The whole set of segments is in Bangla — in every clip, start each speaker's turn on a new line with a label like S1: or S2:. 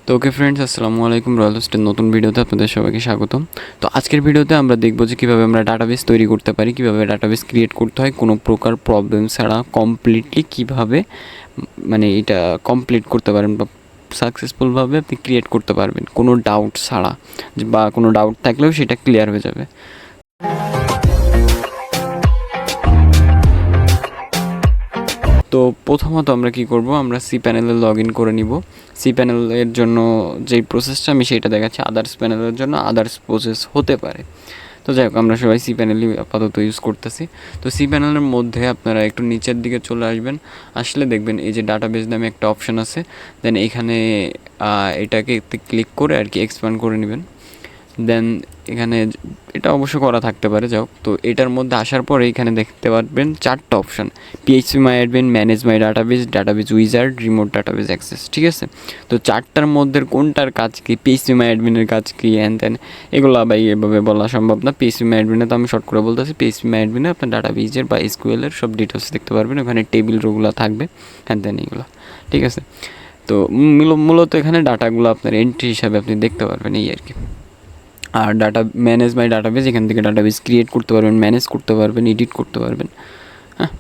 S1: তো ওকে ফ্রেন্ডস, আসসালামু আলাইকুম। রয়্যাল হোস্টের নতুন ভিডিওতে আপনাদের সবাইকে স্বাগতম। তো আজকের ভিডিওতে আমরা দেখব যে কীভাবে আমরা ডাটাবেস তৈরি করতে পারি, কীভাবে ডাটাবেস ক্রিয়েট করতে হয় কোনো প্রকার প্রবলেম ছাড়া কমপ্লিটলি কীভাবে মানে এটা কমপ্লিট করতে পারেন বা সাকসেসফুলভাবে আপনি ক্রিয়েট করতে পারবেন কোনো ডাউট ছাড়া, বা কোনো ডাউট থাকলেও সেটা ক্লিয়ার হয়ে যাবে। তো প্রথমত আমরা কি করব, আমরা সি প্যানেলে লগ ইন করে নিব। সি প্যানেলের জন্য যেই প্রসেসটা আমি সেটা দেখাচ্ছি, আদার্স প্যানেলের জন্য আদার্স প্রসেস হতে পারে। তো যাই হোক, আমরা সবাই সি প্যানেলই আপাতত ইউজ করতেছি। তো সি প্যানেলের মধ্যে আপনারা একটু নিচের দিকে চলে আসবেন, আসলে দেখবেন এই যে ডাটাবেস নামে একটা অপশান আছে। দেন এখানে এটাকে ক্লিক করে আর কি এক্সপ্যান্ড করে নেবেন। দেন এখানে এটা অবশ্য করা থাকতে পারে, যাও। তো এটার মধ্যে আসার পরে এখানে দেখতে পারবেন চারটা অপশান: পিএইচপি মাই অ্যাডমিন, ম্যানেজ মাই database, database wizard, remote database access. ঠিক আছে, তো চারটার মধ্যে কোনটার কাজ কী, পিএইচপি মাই অ্যাডমিনের কাজ কী, অ্যান্ড দেন এগুলো ভাই এভাবে বলা সম্ভব না। পিএইচপি মাই অ্যাডমিনে তো আমি শর্ট করে বলতেছি, পিএইচপি মাই অ্যাডমিনে আপনার ডাটাবেজের বা এসকিউএলের সব ডিটেলস দেখতে পারবেন, ওখানে টেবিল রোগুলো থাকবে, অ্যান্ড দেন এইগুলো। ঠিক আছে, তো মূলত এখানে ডাটাগুলো আপনার এন্ট্রি হিসাবে আপনি দেখতে পারবেন, এই আর কি। আর ডাটা ম্যানেজ মাই ডাটাবেস, এখান থেকে ডাটাবেস ক্রিয়েট করতে পারবেন, ম্যানেজ করতে পারবেন, এডিট করতে পারবেন। হ্যাঁ,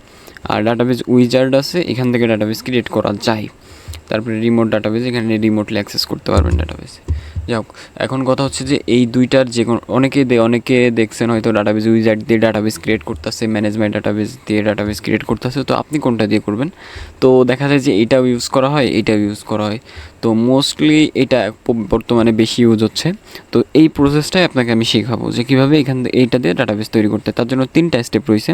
S1: আর ডাটাবেস উইজার্ড আছে, এখান থেকে ডাটাবেস ক্রিয়েট করা যায়। তারপরে রিমোট ডাটাবেস, এখানে রিমোটলি অ্যাক্সেস করতে পারবেন ডাটাবেসে। যাই হোক, এখন কথা হচ্ছে যে এই দুইটার যে কোনো অনেকে দেখছেন হয়তো ডাটাবেস উইজার্ড দিয়ে ডাটাবেস ক্রিয়েট করতেছে, ম্যানেজমেন্ট ডাটাবেস দিয়ে ডাটাবেস ক্রিয়েট করতেছে। তো আপনি কোনটা দিয়ে করবেন? তো দেখা যায় যে এটাও ইউজ করা হয়, এটাও ইউজ করা হয়। তো মোস্টলি এটা বর্তমানে বেশি ইউজ হচ্ছে। তো এই প্রসেসটাই আপনাকে আমি শেখাবো যে কীভাবে এখান থেকে এইটা দিয়ে ডাটাবেস তৈরি করতে। তার জন্য 3টা স্টেপ রয়েছে,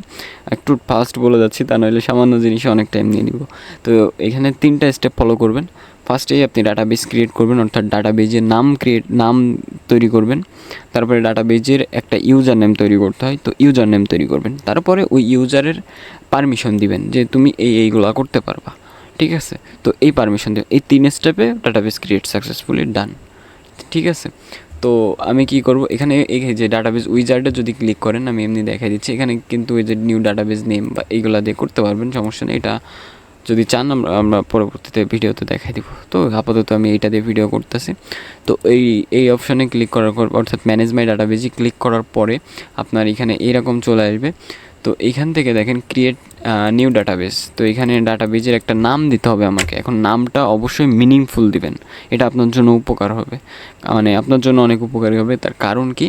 S1: একটু ফাস্ট বলে যাচ্ছি, তা নইলে সামান্য জিনিসে অনেক টাইম নিয়ে নিব। তো এখানে 3টা স্টেপ ফলো করবেন। ফার্স্টেই আপনি ডাটাবেস ক্রিয়েট করবেন, অর্থাৎ ডাটাবেজের নাম তৈরি করবেন। তারপরে ডাটাবেজের একটা ইউজার নেম তৈরি করতে হয়, তো ইউজার নেম তৈরি করবেন। তারপরে ওই ইউজারের পারমিশন দিবেন যে তুমি এইগুলো করতে পারবা। ঠিক আছে, তো এই পারমিশন দেবেন। এই 3 স্টেপে ডাটাবেস ক্রিয়েট সাকসেসফুলি ডান। ঠিক আছে, তো আমি কি করব, এখানে এই যে ডাটাবেস উইজার্ডে যদি ক্লিক করেন, আমি এমনি দেখাই দিচ্ছি। এখানে কিন্তু এই যে নিউ ডাটাবেস নেম বা এইগুলা দিয়ে করতে পারবেন, সমস্যা নেই। এটা যদি চান আমরা পরবর্তীতে ভিডিওতে দেখাই দিব। তো আপাতত আমি এইটা দিয়ে ভিডিও করতেছি। তো এই অপশানে ক্লিক করার পর, অর্থাৎ ম্যানেজ মাই ডাটাবেজে ক্লিক করার পরে আপনার এখানে এইরকম চলে আসবে। তো এইখান থেকে দেখেন ক্রিয়েট নিউ ডাটাবেস। তো এখানে ডাটাবেজের একটা নাম দিতে হবে আমাকে। এখন নামটা অবশ্যই মিনিংফুল দিবেন, এটা আপনার জন্য উপকার হবে, মানে আপনার জন্য অনেক উপকারী হবে। তার কারণ কি,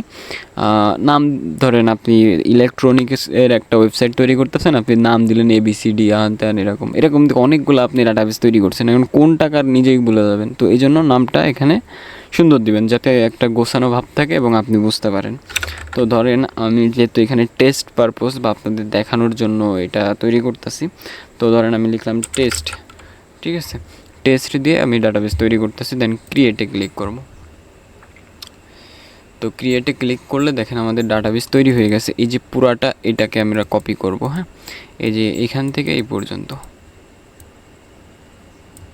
S1: নাম ধরেন আপনি ইলেকট্রনিক্সের একটা ওয়েবসাইট তৈরি করতেছেন, আপনি নাম দিলেন ABCD এরকম অনেকগুলো আপনি ডাটাবেস তৈরি করছেন, এখন কোন টাকার নিজেই ভুলে যাবেন। তো এই জন্য নামটা এখানে সুন্দর দিবেন, যাতে একটা গোছানো ভাব থাকে এবং আপনি বুঝতে পারেন। তো ধরেন আমি যেহেতু এখানে টেস্ট পারপোজ বা আপনাদের দেখানোর জন্য এটা তৈরি করতেছি, তো ধরেন আমি লিখলাম টেস্ট। ঠিক আছে, টেস্ট দিয়ে আমি ডাটাবেস তৈরি করতেছি। দেন ক্রিয়েটে ক্লিক করব। তো ক্রিয়েটে ক্লিক করলে দেখেন আমাদের ডাটাবেস তৈরি হয়ে গেছে। এই যে পুরাটা, এটাকে আমরা কপি করব। হ্যাঁ, এই যে এখান থেকে এই পর্যন্ত,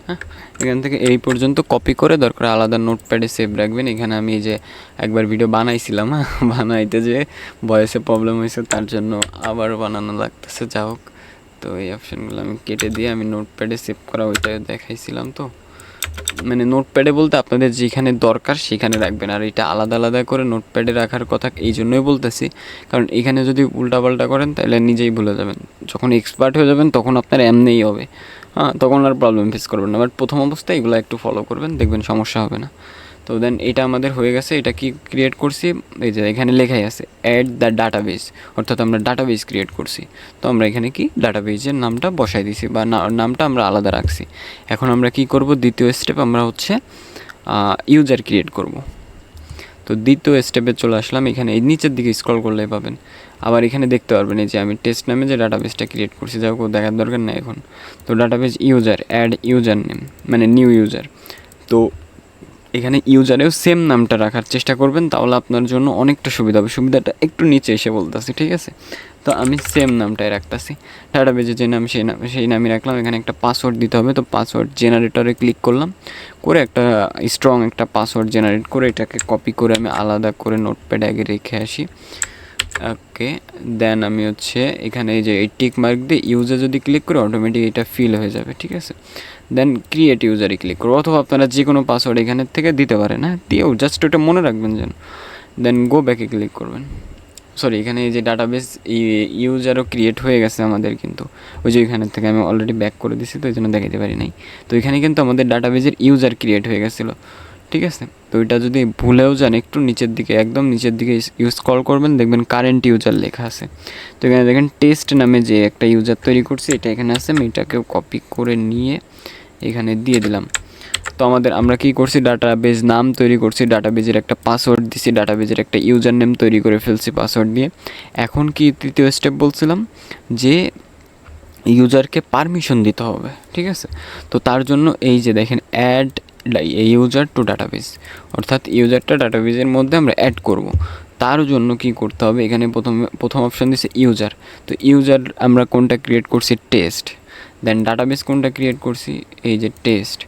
S1: হ্যাঁ, এখান থেকে এই পর্যন্ত কপি করে দরকার আলাদা নোটপ্যাডে সেভ রাখবেন। এখানে আমি এই যে একবার ভিডিও বানাইছিলাম, হ্যাঁ, বানাইতে যে ভয়েসে প্রবলেম হয়েছে, তার জন্য আবার বানানো লাগতেছে। যা হোক, তো এই অপশানগুলো আমি কেটে দিয়ে আমি নোটপ্যাডে সেভ করা ওইটা দেখাইছিলাম। তো মানে নোটপ্যাডে বলতে আপনাদের যেখানে দরকার সেখানে রাখবেন, আর এটা আলাদা আলাদা করে নোটপ্যাডে রাখার কথা এই জন্যই বলতেছি, কারণ এখানে যদি উল্টাপাল্টা করেন তাহলে নিজেই ভুলে যাবেন। যখন এক্সপার্ট হয়ে যাবেন তখন আপনার এমনিই হবে, হ্যাঁ, তখন আর প্রবলেম ফেস করবেন না। বাট প্রথম অবস্থায় এগুলো একটু ফলো করবেন, দেখবেন সমস্যা হবে না। তো দেন এটা আমাদের হয়ে গেছে। এটা কি ক্রিয়েট করছি, এই যে এখানে লেখাই আছে অ্যাড দ্য ডাটাবেস, অর্থাৎ আমরা ডাটাবেস ক্রিয়েট করছি। তো আমরা এখানে কি ডাটাবেসের নামটা বসাই দিছি, বা নামটা আমরা আলাদা রাখছি। এখন আমরা কি করব, দ্বিতীয় স্টেপ আমরা হচ্ছে ইউজার ক্রিয়েট করব। তো দ্বিতীয় স্টেপে চলে আসলাম। এখানে এই নিচের দিকে স্ক্রল করলে পাবেন, আবার এখানে দেখতে পারবেন এই যে আমি টেস্ট নামে যে ডাটাবেসটা ক্রিয়েট করছি, যাই হোক দেখার দরকার নেই এখন। তো database user, add user name, মানে নিউ ইউজার। তো এখানে ইউজারেও সেম নামটা রাখার চেষ্টা করবেন, তাহলে আপনার জন্য অনেকটা সুবিধা হবে। সুবিধাটা একটু নিচে এসে বলতেছি, ঠিক আছে। তো আমি সেম নামটাই রাখতেছি, ডাটাবেজে যে নাম সেই নামই রাখলাম। এখানে একটা পাসওয়ার্ড দিতে হবে, তো পাসওয়ার্ড জেনারেটরে ক্লিক করলাম, করে একটা স্ট্রং একটা পাসওয়ার্ড জেনারেট করে এটাকে কপি করে আমি আলাদা করে নোটপ্যাডে আগে রেখে আসি। ওকে, দেন আমি হচ্ছে এখানে এই যে এই টিক মার্ক দিয়ে ইউজার যদি ক্লিক করে অটোমেটিক এটা ফিল হয়ে যাবে, ঠিক আছে। দেন ক্রিয়েট ইউজারে ক্লিক করবো, অথবা আপনারা যে কোনো পাসওয়ার্ড এখানের থেকে দিতে পারেন, হ্যাঁ দিয়েও জাস্ট ওটা মনে রাখবেন যেন। দেন গো ব্যাকে ক্লিক করবেন। সরি, এখানে এই যে ডাটাবেস ইউজারও ক্রিয়েট হয়ে গেছে আমাদের, কিন্তু ওই যে এখানের থেকে আমি অলরেডি ব্যাক করে দিছি, তো ওই জন্য দেখাতে পারি নাই। তো এখানে কিন্তু আমাদের ডাটাবেজের ইউজার ক্রিয়েট হয়ে গেছিলো, ঠিক আছে। তো ওইটা যদি ভুলেও যান একটু নিচের দিকে, একদম নিচের দিকে ইউজ কল করবেন, দেখবেন কারেন্ট ইউজার লেখা আছে। তো এখানে দেখেন টেস্ট নামে যে একটা ইউজার তৈরি করছি, এটা এখানে আছে। আমি এটাকেও কপি করে নিয়ে এখানে দিয়ে দিলাম। তো আমরা কি করছি, ডাটাবেজ নাম তৈরি করছি, ডাটাবেজের একটা পাসওয়ার্ড দিছি, ডাটাবেজের একটা ইউজার নেম তৈরি করে ফেলছি পাসওয়ার্ড দিয়ে। এখন কি তৃতীয় স্টেপ বলছিলাম যে ইউজারকে পারমিশন দিতে হবে, ঠিক আছে। তো তার জন্য এই যে দেখেন অ্যাড ইউজার টু ডাটাবেজ, অর্থাৎ ইউজারটা ডাটাবেজের মধ্যে আমরা অ্যাড করব। তার জন্য কি করতে হবে, এখানে প্রথম অপশান দিচ্ছে ইউজার। তো ইউজার আমরা কোনটা ক্রিয়েট করছি, টেস্ট। দেন ডাটাবেস কোনটা ক্রিয়েট করছি, এই যে টেস্ট।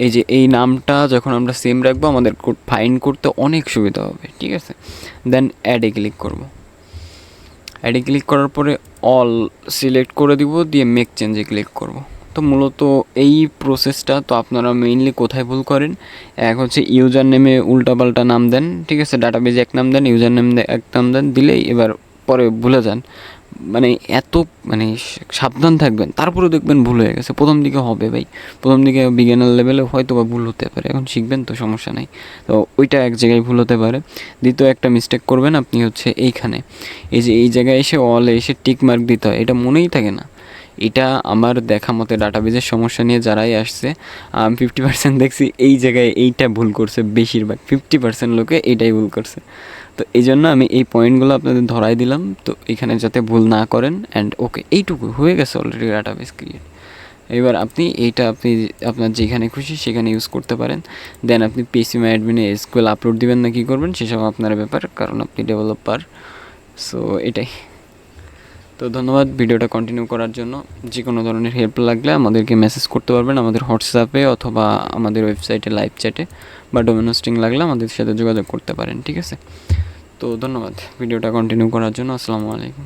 S1: এই যে এই নামটা যখন আমরা সেম রাখবো আমাদের ফাইন্ড করতে অনেক সুবিধা হবে, ঠিক আছে। দেন অ্যাডে ক্লিক করব। অ্যাডে ক্লিক করার পরে অল সিলেক্ট করে দিব, দিয়ে মেক চেঞ্জে ক্লিক করব। তো মূলত এই প্রসেসটা তো আপনারা মেইনলি কোথায় ভুল করেন, এক হচ্ছে ইউজার নেমে উল্টাপাল্টা নাম দেন, ঠিক আছে। ডাটাবেজে এক নাম দেন, ইউজার নেম এক নাম দেন, দিলেই এবার পরে ভুলে যান। মানে এত সাবধান থাকবেন, তারপরেও দেখবেন ভুল হয়ে গেছে। প্রথম দিকে হবে ভাই, প্রথম দিকে বিজ্ঞানের লেভেলে হয়তো বা ভুল হতে পারে, এখন শিখবেন তো সমস্যা নেই। তো ওইটা এক জায়গায় ভুল হতে পারে। দ্বিতীয় একটা মিস্টেক করবেন আপনি হচ্ছে এইখানে, এই যে এই জায়গায় এসে অলে এসে টিক মার্ক দিতে হয়, এটা মনেই থাকে না। এটা আমার দেখা মতে ডাটাবেজের সমস্যা নিয়ে যারাই আসছে 50% দেখছি এই জায়গায় এইটা ভুল করছে, বেশিরভাগ 50% লোকে এইটাই ভুল করছে। তো এই জন্য আমি এই পয়েন্টগুলো আপনাদের ধরাই দিলাম, তো এখানে যাতে ভুল না করেন। অ্যান্ড ওকে, এইটুকু হয়ে গেছে অলরেডি ডাটাবেস ক্রিয়েট। এবার আপনি আপনার যেখানে খুশি সেখানে ইউজ করতে পারেন। দেন আপনি পিসিএম অ্যাডমিনে এসকিউএল আপলোড দিবেন না কী করবেন সেসব আপনার ব্যাপার, কারণ আপনি ডেভেলপার। সো এটাই। তো ধন্যবাদ ভিডিওটা কন্টিনিউ করার জন্য। যে কোনো ধরনের হেল্প লাগলে আমাদেরকে মেসেজ করতে পারবেন আমাদের হোয়াটসঅ্যাপে অথবা আমাদের ওয়েবসাইটে লাইভ চ্যাটে, বা ডোমেন হোস্টিং লাগলে আমাদের সাথে যোগাযোগ করতে পারেন, ঠিক আছে। তো ধন্যবাদ ভিডিওটা কন্টিনিউ করার জন্য। আসসালামু আলাইকুম।